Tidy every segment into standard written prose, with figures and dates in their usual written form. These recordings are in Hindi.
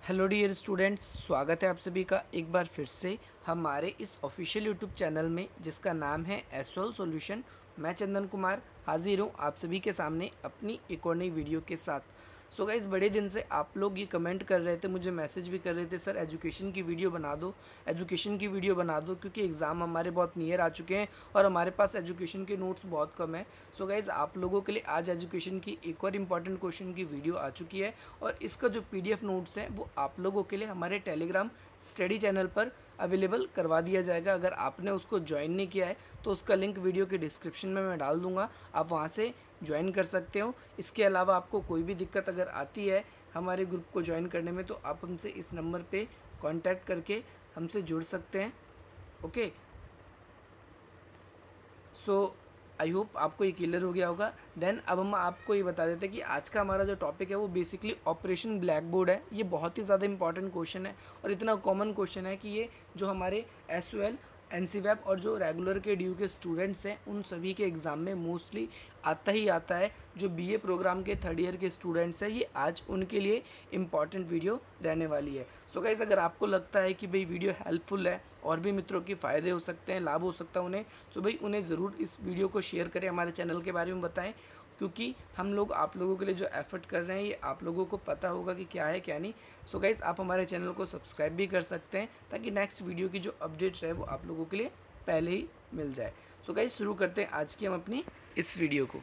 हेलो डियर स्टूडेंट्स, स्वागत है आप सभी का एक बार फिर से हमारे इस ऑफिशियल यूट्यूब चैनल में जिसका नाम है एसओएल सॉल्यूशन। मैं चंदन कुमार हाजिर हूँ आप सभी के सामने अपनी एक और नई वीडियो के साथ। सो गाइस, बड़े दिन से आप लोग ये कमेंट कर रहे थे, मुझे मैसेज भी कर रहे थे, सर एजुकेशन की वीडियो बना दो, एजुकेशन की वीडियो बना दो, क्योंकि एग्ज़ाम हमारे बहुत नियर आ चुके हैं और हमारे पास एजुकेशन के नोट्स बहुत कम है। सो गाइस, आप लोगों के लिए आज एजुकेशन की एक और इम्पॉर्टेंट क्वेश्चन की वीडियो आ चुकी है और इसका जो पीडीएफ नोट्स हैं वो आप लोगों के लिए हमारे टेलीग्राम स्टडी चैनल पर अवेलेबल करवा दिया जाएगा। अगर आपने उसको ज्वाइन नहीं किया है तो उसका लिंक वीडियो के डिस्क्रिप्शन में मैं डाल दूंगा, आप वहां से ज्वाइन कर सकते हो। इसके अलावा आपको कोई भी दिक्कत अगर आती है हमारे ग्रुप को ज्वाइन करने में तो आप हमसे इस नंबर पे कांटेक्ट करके हमसे जुड़ सकते हैं। ओके, सो आई होप आपको ये क्लियर हो गया होगा। देन अब हम आपको ये बता देते हैं कि आज का हमारा जो टॉपिक है वो बेसिकली ऑपरेशन ब्लैक बोर्ड है। ये बहुत ही ज़्यादा इंपॉर्टेंट क्वेश्चन है और इतना कॉमन क्वेश्चन है कि ये जो हमारे एसओएल एनसीवैप और जो रेगुलर के ड्यू के स्टूडेंट्स हैं उन सभी के एग्ज़ाम में मोस्टली आता ही आता है। जो बीए प्रोग्राम के थर्ड ईयर के स्टूडेंट्स हैं ये आज उनके लिए इम्पॉर्टेंट वीडियो रहने वाली है। सो गाइस, अगर आपको लगता है कि भाई वीडियो हेल्पफुल है और भी मित्रों के फ़ायदे हो सकते हैं, लाभ हो सकता है उन्हें, तो भाई उन्हें ज़रूर इस वीडियो को शेयर करें, हमारे चैनल के बारे में बताएं, क्योंकि हम लोग आप लोगों के लिए जो एफर्ट कर रहे हैं ये आप लोगों को पता होगा कि क्या है क्या नहीं। सो गाइस, आप हमारे चैनल को सब्सक्राइब भी कर सकते हैं ताकि नेक्स्ट वीडियो की जो अपडेट है वो आप लोगों के लिए पहले ही मिल जाए। सो गाइस, शुरू करते हैं आज की हम अपनी इस वीडियो को।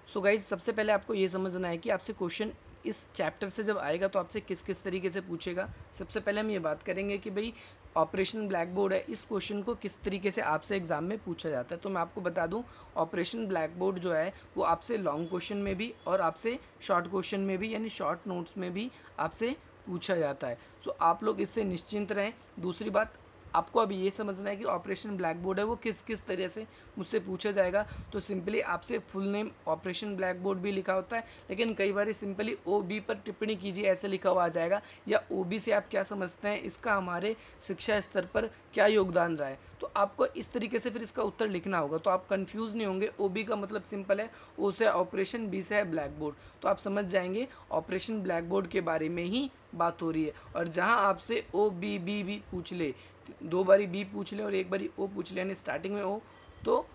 सो गाइस, सबसे पहले आपको ये समझना है कि आपसे क्वेश्चन इस चैप्टर से जब आएगा तो आपसे किस किस तरीके से पूछेगा। सबसे पहले हम ये बात करेंगे कि भाई ऑपरेशन ब्लैक बोर्ड है, इस क्वेश्चन को किस तरीके से आपसे एग्जाम में पूछा जाता है। तो मैं आपको बता दूं, ऑपरेशन ब्लैक बोर्ड जो है वो आपसे लॉन्ग क्वेश्चन में भी और आपसे शॉर्ट क्वेश्चन में भी यानी शॉर्ट नोट्स में भी आपसे पूछा जाता है। सो आप लोग इससे निश्चिंत रहें। दूसरी बात, आपको अब ये समझना है कि ऑपरेशन ब्लैक बोर्ड है वो किस किस तरह से मुझसे पूछा जाएगा। तो सिंपली आपसे full name operation black board भी लिखा होता है, लेकिन कई बार सिंपली OB पर टिप्पणी कीजिए ऐसे लिखा हुआ आ जाएगा, या OB से आप क्या समझते हैं, इसका हमारे शिक्षा स्तर पर क्या योगदान रहा है। तो आपको इस तरीके से फिर इसका उत्तर लिखना होगा, तो आप कंफ्यूज नहीं होंगे। OB का मतलब सिंपल है, O से ऑपरेशन, B से है ब्लैक बोर्ड, तो आप समझ जाएंगे ऑपरेशन ब्लैक बोर्ड के बारे में ही बात हो रही है। और जहां आपसे OBB भी पूछ ले, दो बारी बी पूछ ले और एक बारी ओ पूछ ले, यानी स्टार्टिंग में ओ, तो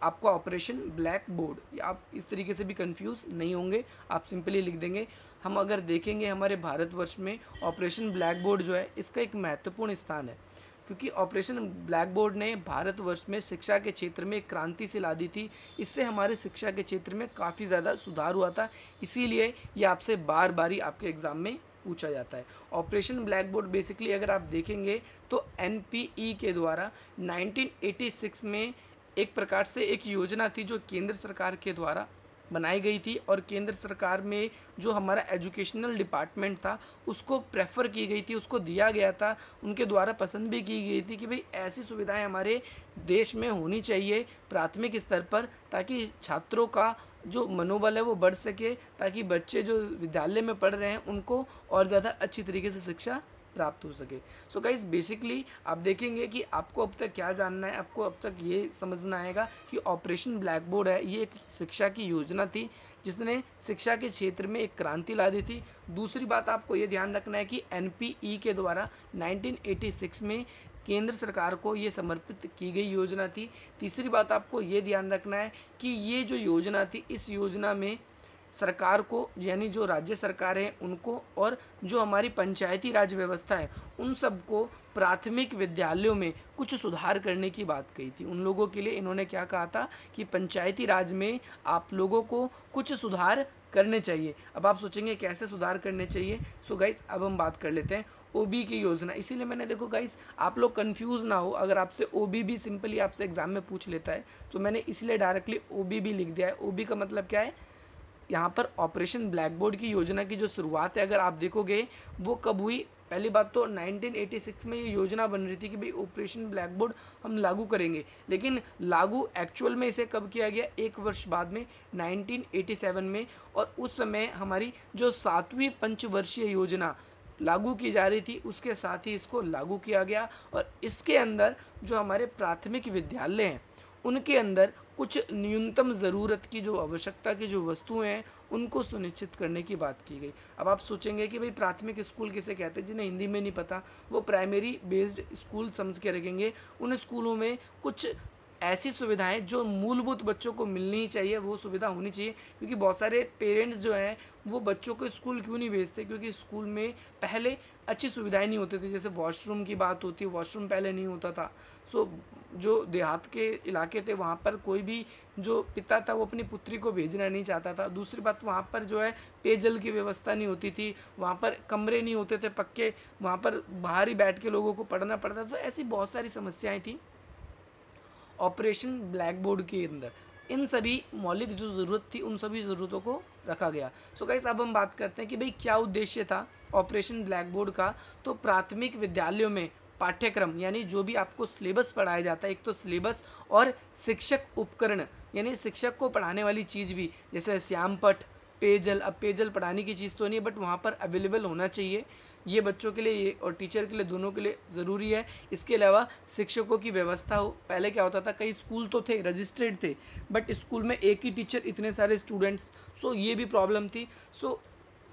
आपका ऑपरेशन ब्लैक बोर्ड, आप इस तरीके से भी कंफ्यूज नहीं होंगे, आप सिंपली लिख देंगे। हम अगर देखेंगे हमारे भारतवर्ष में ऑपरेशन ब्लैक बोर्ड जो है इसका एक महत्वपूर्ण स्थान है, क्योंकि ऑपरेशन ब्लैक बोर्ड ने भारतवर्ष में शिक्षा के क्षेत्र में एक क्रांति से ला दी थी। इससे हमारे शिक्षा के क्षेत्र में काफ़ी ज़्यादा सुधार हुआ था, इसीलिए ये आपसे बार बार आपके एग्ज़ाम में पूछा जाता है। ऑपरेशन ब्लैक बोर्ड बेसिकली अगर आप देखेंगे तो NPE के द्वारा 1986 में एक प्रकार से एक योजना थी जो केंद्र सरकार के द्वारा बनाई गई थी, और केंद्र सरकार में जो हमारा एजुकेशनल डिपार्टमेंट था उसको प्रेफर की गई थी, उसको दिया गया था, उनके द्वारा पसंद भी की गई थी कि भाई ऐसी सुविधाएं हमारे देश में होनी चाहिए प्राथमिक स्तर पर, ताकि छात्रों का जो मनोबल है वो बढ़ सके, ताकि बच्चे जो विद्यालय में पढ़ रहे हैं उनको और ज़्यादा अच्छी तरीके से शिक्षा प्राप्त हो सके। सो गाइस, बेसिकली आप देखेंगे कि आपको अब तक क्या जानना है, आपको अब तक ये समझना आएगा कि ऑपरेशन ब्लैक बोर्ड है ये एक शिक्षा की योजना थी जिसने शिक्षा के क्षेत्र में एक क्रांति ला दी थी। दूसरी बात आपको ये ध्यान रखना है कि NPE के द्वारा 1986 में केंद्र सरकार को ये समर्पित की गई योजना थी। तीसरी बात आपको ये ध्यान रखना है कि ये जो योजना थी इस योजना में सरकार को, यानी जो राज्य सरकार है उनको, और जो हमारी पंचायती राज व्यवस्था है उन सबको प्राथमिक विद्यालयों में कुछ सुधार करने की बात कही थी। उन लोगों के लिए इन्होंने क्या कहा था कि पंचायती राज में आप लोगों को कुछ सुधार करने चाहिए। अब आप सोचेंगे कैसे सुधार करने चाहिए। सो गाइस, अब हम बात कर लेते हैं OB की योजना। इसीलिए मैंने, देखो गाइस, आप लोग कंफ्यूज ना हो, अगर आपसे OB भी सिंपली आपसे एग्जाम में पूछ लेता है तो मैंने इसलिए डायरेक्टली OB भी लिख दिया है। OB का मतलब क्या है, यहाँ पर ऑपरेशन ब्लैक बोर्ड की योजना की जो शुरुआत है अगर आप देखोगे वो कब हुई। पहली बात तो 1986 में ये योजना बन रही थी कि भाई ऑपरेशन ब्लैक बोर्ड हम लागू करेंगे, लेकिन लागू एक्चुअल में इसे कब किया गया, एक वर्ष बाद में 1987 में, और उस समय हमारी जो 7वीं पंचवर्षीय योजना लागू की जा रही थी उसके साथ ही इसको लागू किया गया। और इसके अंदर जो हमारे प्राथमिक विद्यालय हैं उनके अंदर कुछ न्यूनतम ज़रूरत की जो आवश्यकता की जो वस्तुएं हैं उनको सुनिश्चित करने की बात की गई। अब आप सोचेंगे कि भाई प्राथमिक स्कूल किसे कहते हैं, जिन्हें हिंदी में नहीं पता वो प्राइमरी बेस्ड स्कूल समझ के रखेंगे। उन स्कूलों में कुछ ऐसी सुविधाएं जो मूलभूत बच्चों को मिलनी ही चाहिए वो सुविधा होनी चाहिए, क्योंकि बहुत सारे पेरेंट्स जो हैं वो बच्चों को स्कूल क्यों नहीं भेजते, क्योंकि स्कूल में पहले अच्छी सुविधाएं नहीं होती थी। जैसे वॉशरूम की बात होती है, वॉशरूम पहले नहीं होता था। सो जो देहात के इलाके थे वहाँ पर कोई भी जो पिता था वो अपनी पुत्री को भेजना नहीं चाहता था। दूसरी बात, वहाँ पर जो है पेयजल की व्यवस्था नहीं होती थी, वहाँ पर कमरे नहीं होते थे पक्के, वहाँ पर बाहर ही बैठ के लोगों को पढ़ना पड़ता था। तो ऐसी बहुत सारी समस्याएं थी ऑपरेशन ब्लैक बोर्ड के अंदर। इन सभी मौलिक जो ज़रूरत थी उन सभी ज़रूरतों को रखा गया। सो गाइस, अब हम बात करते हैं कि भाई क्या उद्देश्य था ऑपरेशन ब्लैक बोर्ड का। तो प्राथमिक विद्यालयों में पाठ्यक्रम यानी जो भी आपको सिलेबस पढ़ाया जाता है, एक तो सिलेबस और शिक्षक उपकरण यानी शिक्षक को पढ़ाने वाली चीज़ भी, जैसे श्यामपट्ट, पेयजल। अब पेयजल पढ़ाने की चीज़ तो नहीं, बट वहाँ पर अवेलेबल होना चाहिए। ये बच्चों के लिए ये और टीचर के लिए दोनों के लिए ज़रूरी है। इसके अलावा शिक्षकों की व्यवस्था हो। पहले क्या होता था, कई स्कूल तो थे रजिस्टर्ड थे, बट स्कूल में एक ही टीचर इतने सारे स्टूडेंट्स, सो ये भी प्रॉब्लम थी। सो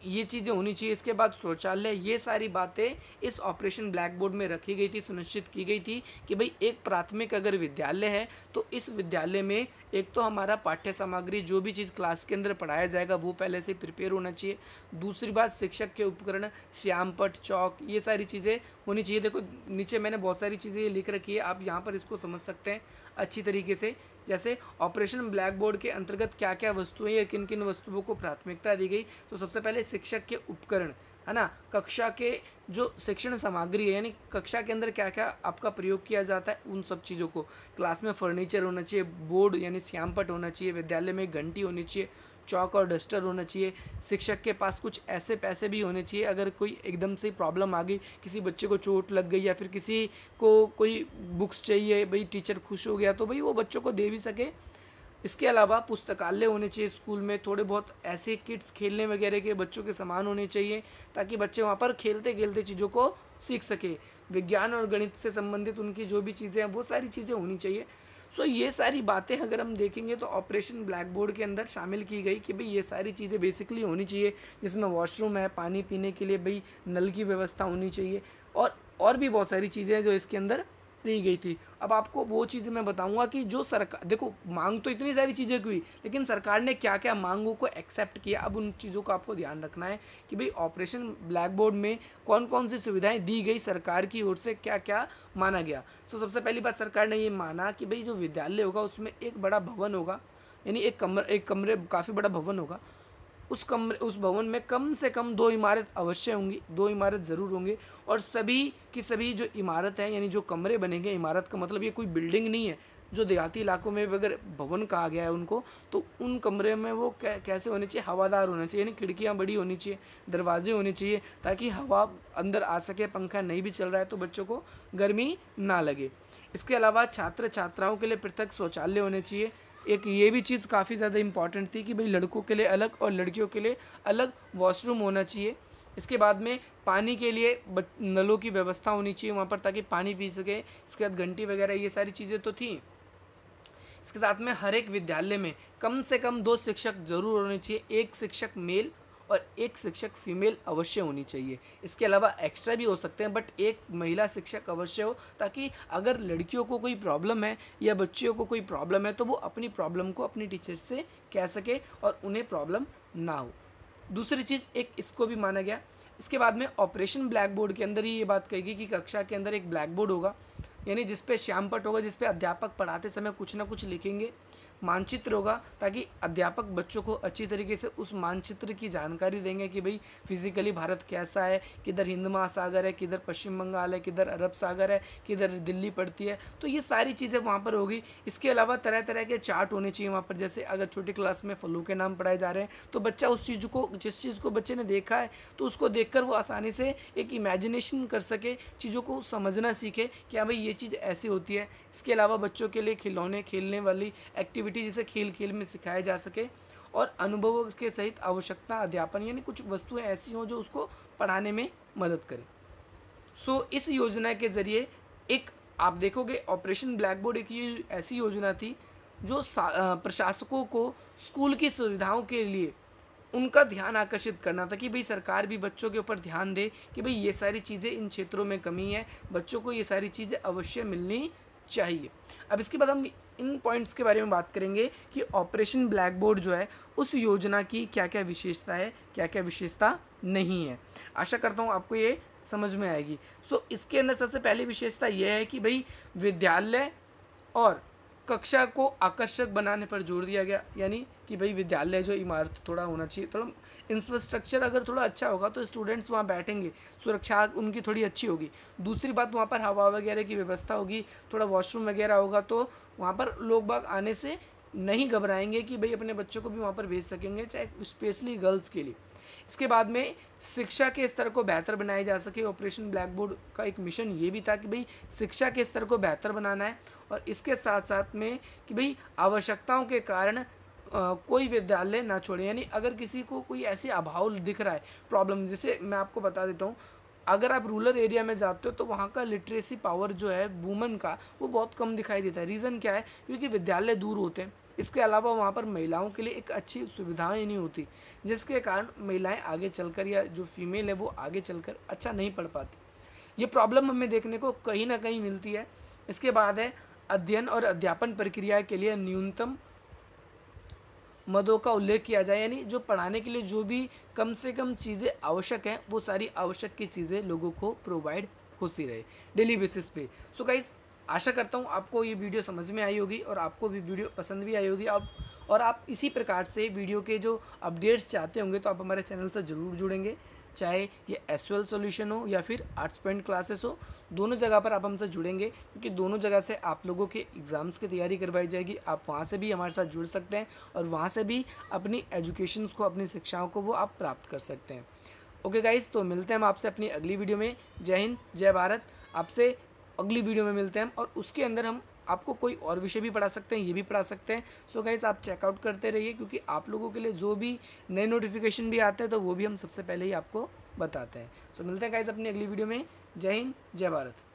ये चीज़ें होनी चाहिए। इसके बाद शौचालय, ये सारी बातें इस ऑपरेशन ब्लैक बोर्ड में रखी गई थी, सुनिश्चित की गई थी कि भाई एक प्राथमिक अगर विद्यालय है तो इस विद्यालय में एक तो हमारा पाठ्य सामग्री जो भी चीज़ क्लास के अंदर पढ़ाया जाएगा वो पहले से प्रिपेयर होना चाहिए। दूसरी बात, शिक्षक के उपकरण, श्यामपट्ट, चौक, ये सारी चीज़ें होनी चाहिए। देखो नीचे मैंने बहुत सारी चीज़ें लिख रखी है, आप यहाँ पर इसको समझ सकते हैं अच्छी तरीके से। जैसे ऑपरेशन ब्लैक बोर्ड के अंतर्गत क्या क्या वस्तुएं या किन किन वस्तुओं को प्राथमिकता दी गई। तो सबसे पहले शिक्षक के उपकरण, है ना, कक्षा के जो शिक्षण सामग्री है यानी कक्षा के अंदर क्या क्या आपका प्रयोग किया जाता है उन सब चीज़ों को। क्लास में फर्नीचर होना चाहिए, बोर्ड यानी श्यामपट्ट होना चाहिए, विद्यालय में घंटी होनी चाहिए, चौक और डस्टर होना चाहिए। शिक्षक के पास कुछ ऐसे पैसे भी होने चाहिए, अगर कोई एकदम से प्रॉब्लम आ गई, किसी बच्चे को चोट लग गई या फिर किसी को कोई बुक्स चाहिए, भाई टीचर खुश हो गया तो भाई वो बच्चों को दे भी सके। इसके अलावा पुस्तकालय होने चाहिए स्कूल में, थोड़े बहुत ऐसे किड्स खेलने वगैरह के बच्चों के सामान होने चाहिए ताकि बच्चे वहाँ पर खेलते खेलते चीज़ों को सीख सके। विज्ञान और गणित से संबंधित उनकी जो भी चीज़ें हैं वो सारी चीज़ें होनी चाहिए। सो ये सारी बातें अगर हम देखेंगे तो ऑपरेशन ब्लैक बोर्ड के अंदर शामिल की गई कि भाई ये सारी चीज़ें बेसिकली होनी चाहिए, जिसमें वॉशरूम है, पानी पीने के लिए भाई नल की व्यवस्था होनी चाहिए, और भी बहुत सारी चीज़ें हैं जो इसके अंदर ली गई थी। अब आपको वो चीज़ें मैं बताऊंगा कि जो सरकार, देखो मांग तो इतनी सारी चीज़ें की हुई, लेकिन सरकार ने क्या क्या मांगों को एक्सेप्ट किया। अब उन चीज़ों का आपको ध्यान रखना है कि भाई ऑपरेशन ब्लैक बोर्ड में कौन कौन सी सुविधाएं दी गई, सरकार की ओर से क्या क्या माना गया। सो सबसे पहली बात, सरकार ने ये माना कि भाई जो विद्यालय होगा उसमें एक बड़ा भवन होगा, यानी एक कमरे काफ़ी बड़ा भवन होगा। उस भवन में कम से कम 2 इमारत अवश्य होंगी, 2 इमारत ज़रूर होंगे। और सभी की सभी जो इमारत है यानी जो कमरे बनेंगे, इमारत का मतलब ये कोई बिल्डिंग नहीं है। जो देहाती इलाकों में अगर भवन कहा गया है उनको, तो उन कमरे में वो कैसे होने चाहिए, हवादार होना चाहिए, यानी खिड़कियाँ बड़ी होनी चाहिए, दरवाजे होने चाहिए ताकि हवा अंदर आ सके। पंखा नहीं भी चल रहा है तो बच्चों को गर्मी ना लगे। इसके अलावा छात्र छात्राओं के लिए पृथक शौचालय होने चाहिए। एक ये भी चीज़ काफ़ी ज़्यादा इंपॉर्टेंट थी कि भाई लड़कों के लिए अलग और लड़कियों के लिए अलग वॉशरूम होना चाहिए। इसके बाद में पानी के लिए नलों की व्यवस्था होनी चाहिए वहाँ पर ताकि पानी पी सके। इसके बाद घंटी वगैरह ये सारी चीज़ें तो थी। इसके साथ में हर एक विद्यालय में कम से कम 2 शिक्षक जरूर होने चाहिए, एक शिक्षक मेल और एक शिक्षक फीमेल अवश्य होनी चाहिए। इसके अलावा एक्स्ट्रा भी हो सकते हैं, बट एक महिला शिक्षक अवश्य हो ताकि अगर लड़कियों को कोई प्रॉब्लम है या बच्चियों को कोई प्रॉब्लम है तो वो अपनी प्रॉब्लम को अपनी टीचर से कह सके और उन्हें प्रॉब्लम ना हो। दूसरी चीज़ एक इसको भी माना गया। इसके बाद में ऑपरेशन ब्लैक बोर्ड के अंदर ही ये बात कहेगी कि कक्षा के अंदर एक ब्लैक बोर्ड होगा, यानी जिसपे श्यामपट्ट होगा, जिसपे अध्यापक पढ़ाते समय कुछ ना कुछ लिखेंगे। मानचित्र होगा ताकि अध्यापक बच्चों को अच्छी तरीके से उस मानचित्र की जानकारी देंगे कि भाई फिजिकली भारत कैसा है, किधर हिंद महासागर है, किधर पश्चिम बंगाल है, किधर अरब सागर है, किधर दिल्ली पड़ती है। तो ये सारी चीज़ें वहाँ पर होगी। इसके अलावा तरह तरह के चार्ट होने चाहिए वहाँ पर। जैसे अगर छोटी क्लास में फलों के नाम पढ़ाए जा रहे हैं तो बच्चा उस चीज़ को, जिस चीज़ को बच्चे ने देखा है तो उसको देखकर वो आसानी से एक इमेजिनेशन कर सके, चीज़ों को समझना सीखे कि हाँ भाई ये चीज़ ऐसी होती है। इसके अलावा बच्चों के लिए खिलौने, खेलने वाली एक्टिविटी जिसे खेल खेल में सिखाया जा सके, और अनुभवों के सहित आवश्यकता अध्यापन, यानी कुछ वस्तुएं ऐसी हों जो उसको पढ़ाने में मदद करें। सो इस योजना के ज़रिए एक आप देखोगे ऑपरेशन ब्लैक बोर्ड एक ये ऐसी योजना थी जो प्रशासकों को स्कूल की सुविधाओं के लिए उनका ध्यान आकर्षित करना था कि भाई सरकार भी बच्चों के ऊपर ध्यान दे कि भाई ये सारी चीज़ें इन क्षेत्रों में कमी है, बच्चों को ये सारी चीज़ें अवश्य मिलनी चाहिए। अब इसके बाद हम इन पॉइंट्स के बारे में बात करेंगे कि ऑपरेशन ब्लैक बोर्ड जो है उस योजना की क्या क्या विशेषता है, क्या क्या विशेषता नहीं है। आशा करता हूँ आपको ये समझ में आएगी। सो इसके अंदर सबसे पहली विशेषता यह है कि भाई विद्यालय और कक्षा को आकर्षक बनाने पर जोर दिया गया, यानी कि भाई विद्यालय जो इमारत थोड़ा होना चाहिए, थोड़ा इंफ्रास्ट्रक्चर अगर थोड़ा अच्छा होगा तो स्टूडेंट्स वहाँ बैठेंगे, सुरक्षा उनकी थोड़ी अच्छी होगी। दूसरी बात, वहाँ पर हवा वगैरह की व्यवस्था होगी, थोड़ा वॉशरूम वगैरह होगा, तो वहाँ पर लोग बाग आने से नहीं घबराएंगे कि भाई अपने बच्चों को भी वहाँ पर भेज सकेंगे, चाहे स्पेशली गर्ल्स के लिए। इसके बाद में शिक्षा के स्तर को बेहतर बनाया जा सके। ऑपरेशन ब्लैक बोर्ड का एक मिशन ये भी था कि भाई शिक्षा के स्तर को बेहतर बनाना है, और इसके साथ साथ में कि भाई आवश्यकताओं के कारण कोई विद्यालय ना छोड़े, यानी अगर किसी को कोई ऐसी अभाव दिख रहा है, प्रॉब्लम, जैसे मैं आपको बता देता हूँ, अगर आप रूरल एरिया में जाते हो तो वहाँ का लिटरेसी पावर जो है वुमेन का वो बहुत कम दिखाई देता है। रीज़न क्या है? क्योंकि विद्यालय दूर होते हैं। इसके अलावा वहाँ पर महिलाओं के लिए एक अच्छी सुविधाएं नहीं होती, जिसके कारण महिलाएं आगे चलकर या जो फीमेल है वो आगे चलकर अच्छा नहीं पढ़ पाती। ये प्रॉब्लम हमें देखने को कहीं ना कहीं मिलती है। इसके बाद है अध्ययन और अध्यापन प्रक्रिया के लिए न्यूनतम मदों का उल्लेख किया जाए, यानी जो पढ़ाने के लिए जो भी कम से कम चीज़ें आवश्यक हैं वो सारी आवश्यक की चीज़ें लोगों को प्रोवाइड होती रहे डेली बेसिस पे। सो गाइस, आशा करता हूँ आपको ये वीडियो समझ में आई होगी और आपको भी वीडियो पसंद भी आई होगी। और आप इसी प्रकार से वीडियो के जो अपडेट्स चाहते होंगे तो आप हमारे चैनल से ज़रूर जुड़ेंगे, चाहे ये एसएल सॉल्यूशन हो या फिर आर्ट्स पॉइंट क्लासेस हो, दोनों जगह पर आप हमसे जुड़ेंगे, क्योंकि दोनों जगह से आप लोगों के एग्ज़ाम्स की तैयारी करवाई जाएगी। आप वहाँ से भी हमारे साथ जुड़ सकते हैं और वहाँ से भी अपनी एजुकेशन को, अपनी शिक्षाओं को वो आप प्राप्त कर सकते हैं। ओके गाइस, तो मिलते हैं हम आपसे अपनी अगली वीडियो में। जय हिंद, जय भारत। आपसे अगली वीडियो में मिलते हैं हम, और उसके अंदर हम आपको कोई और विषय भी पढ़ा सकते हैं, ये भी पढ़ा सकते हैं। सो गाइस, आप चेकआउट करते रहिए, क्योंकि आप लोगों के लिए जो भी नए नोटिफिकेशन भी आते हैं तो वो भी हम सबसे पहले ही आपको बताते हैं। सो मिलते हैं गाइस अपनी अगली वीडियो में। जय हिंद, जय भारत।